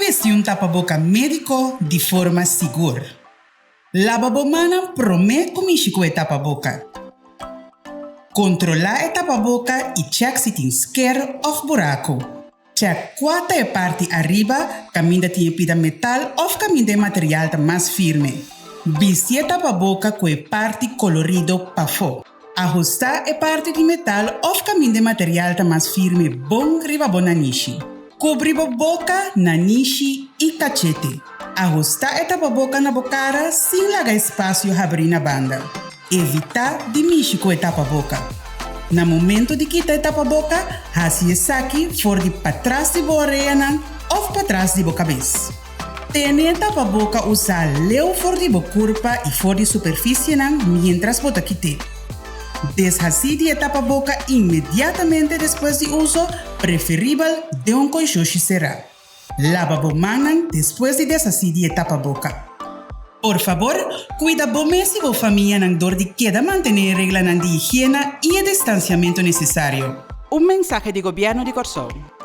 vestir um tapa-boca médico de forma segura. Lavabomana promete comigo com o tapa-boca. Controlar o tapa-boca e check se tem esquerdo ou buraco. Check qual é a parte arriba, caminho tem pida metal ou caminho de material mais firme. Vestir o tapa-boca com a parte colorido para fora. Ajustar a parte de metal ou caminho de material mais firme bom riba bona nishi. Cobrir a boca, na nishi e cachete. Ajustar a tapa-boca na bocara sem largar espaço abrir na banda. Evitar de mexer com a tapa-boca. No momento de quitar a tapa-boca, haja saque fora de para trás de boa orelha ou para trás de boa cabeça. Tenha a tapa-boca usar leu fora de boa curva e fora de superfície mientras bota quitar. Deshacer a tapa-boca imediatamente depois de uso, preferível de coixoxi será. Lava a mão depois de deshacer a tapa-boca. Por favor, cuida bem se a família não dor de queda manter regras de higiene e o distanciamento necessário. Un mensaje del Gobierno de Corsón.